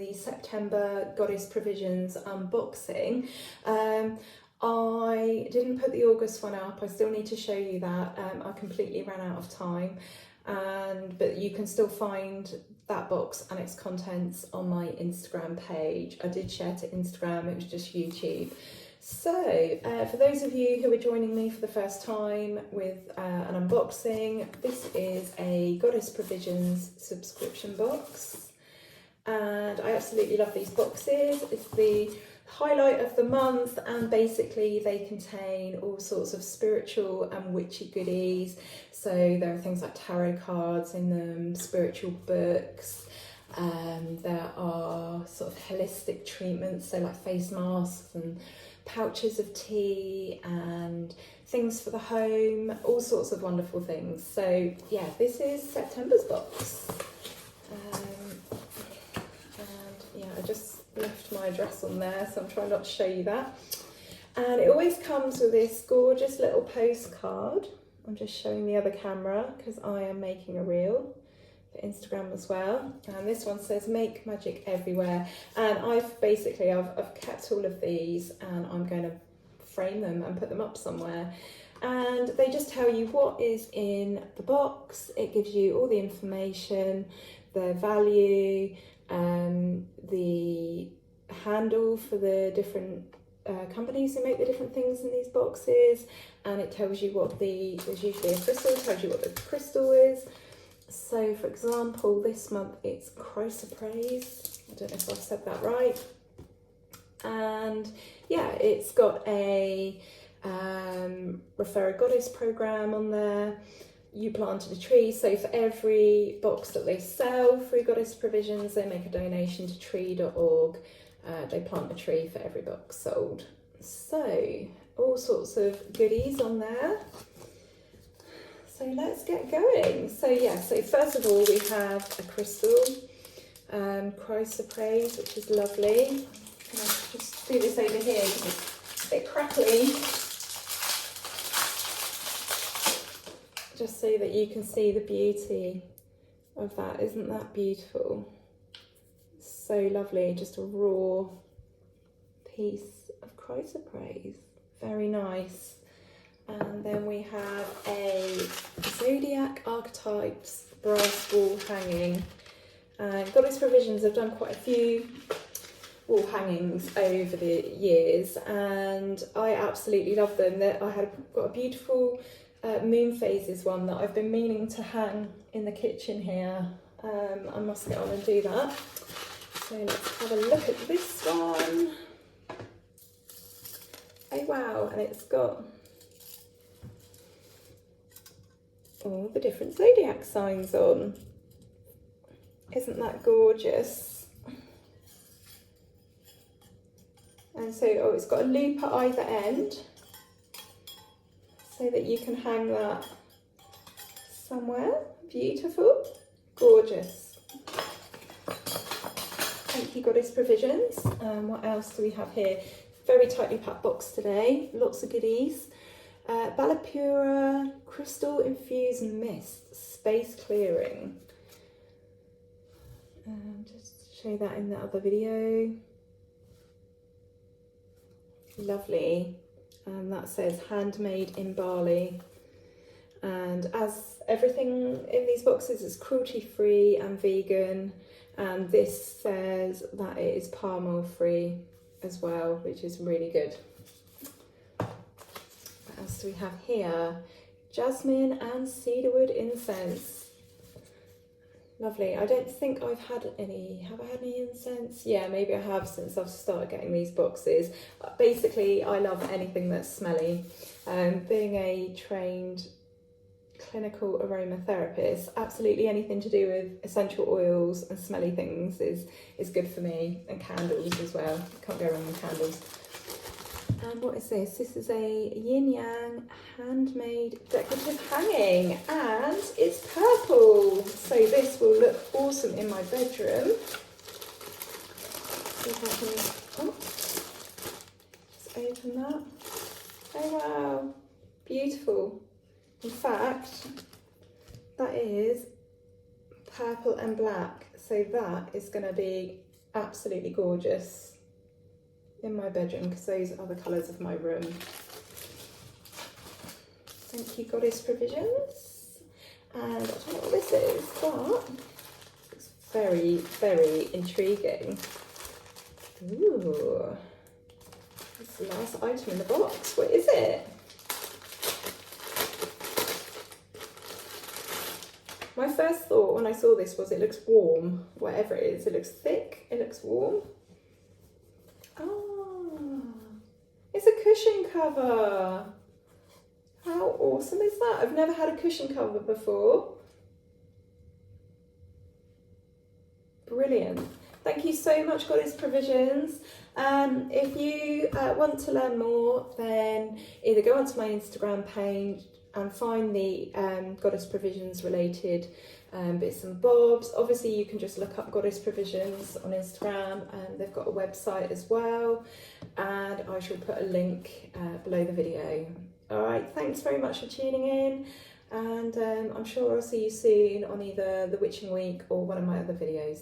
the September Goddess Provisions unboxing. I didn't put the August one up, I still need to show you that. I completely ran out of time, but you can still find that box and its contents on my Instagram page. I did share to Instagram, it was just YouTube. So for those of you who are joining me for the first time with an unboxing, this is a Goddess Provisions subscription box, and I absolutely love these boxes. It's the highlight of the month, and basically they contain all sorts of spiritual and witchy goodies. So there are things like tarot cards in them, spiritual books, there are sort of holistic treatments, so like face masks and pouches of tea and things for the home, all sorts of wonderful things. So yeah, this is September's box. And yeah, I just left my address on there, so I'm trying not to show you that. And it always comes with this gorgeous little postcard. I'm just showing the other camera because I am making a reel for Instagram as well. And this one says "Make Magic Everywhere." And I've kept all of these, and I'm going to frame them and put them up somewhere. And they just tell you what is in the box. It gives you all the information, the value, the handle for the different companies who make the different things in these boxes, and it tells you what there's usually a crystal, tells you what the crystal is. So for example, this month it's Chrysoprase. I don't know if I've said that right. And yeah, it's got a Refer a Goddess program on there. You planted a tree, so for every box that they sell through Goddess Provisions, they make a donation to tree.org. They plant a tree for every box sold. So all sorts of goodies on there. So let's get going. So yeah, so first of all we have a crystal, Chrysoprase, which is lovely. I'll just do this over here because it's a bit crackly. Just so that you can see the beauty of that. Isn't that beautiful? So lovely, just a raw piece of Chrysoprase. Very nice. And then we have a Zodiac Archetypes brass wall hanging. Goddess Provisions have done quite a few wall hangings over the years, and I absolutely love them. I got a beautiful moon phases one that I've been meaning to hang in the kitchen here. I must get on and do that. So let's have a look at this one. Oh wow, and it's got all the different zodiac signs on. Isn't that gorgeous? And so, it's got a loop at either end so that you can hang that somewhere. Beautiful, gorgeous. Thank you, Goddess Provisions. What else do we have here? Very tightly packed box today, lots of goodies. Balipura Crystal Infused Mist, Space Clearing. Just to show that in the other video. Lovely. That says handmade in Bali. And as everything in these boxes is cruelty free and vegan, and this says that it is palm oil free as well, which is really good. What else do we have here? Jasmine and Cedarwood incense. Lovely. I don't think I've had any. Have I had any incense? Yeah, maybe I have since I've started getting these boxes. Basically, I love anything that's smelly. Being a trained clinical aromatherapist, absolutely anything to do with essential oils and smelly things is good for me, and candles as well. Can't go wrong with candles. And what is this? This is a yin yang handmade decorative hanging, and it's purple. So this will look awesome in my bedroom. See if I can, let's open that. Oh wow, beautiful. In fact, that is purple and black. So that is going to be absolutely gorgeous in my bedroom because those are the colours of my room. Thank you, Goddess Provisions. And I don't know what this is, but it's very, very intriguing. Ooh, it's the last item in the box. What is it? My first thought when I saw this was it looks warm, whatever it is. It looks thick, it looks warm. Oh, it's a cushion cover. How awesome is that? I've never had a cushion cover before. Brilliant. Thank you so much, Goddess Provisions. If you want to learn more, then either go onto my Instagram page and find the Goddess Provisions related bits and bobs. Obviously, you can just look up Goddess Provisions on Instagram. They've got a website as well, and I shall put a link below the video. All right, thanks very much for tuning in, and I'm sure I'll see you soon on either the Witching Week or one of my other videos.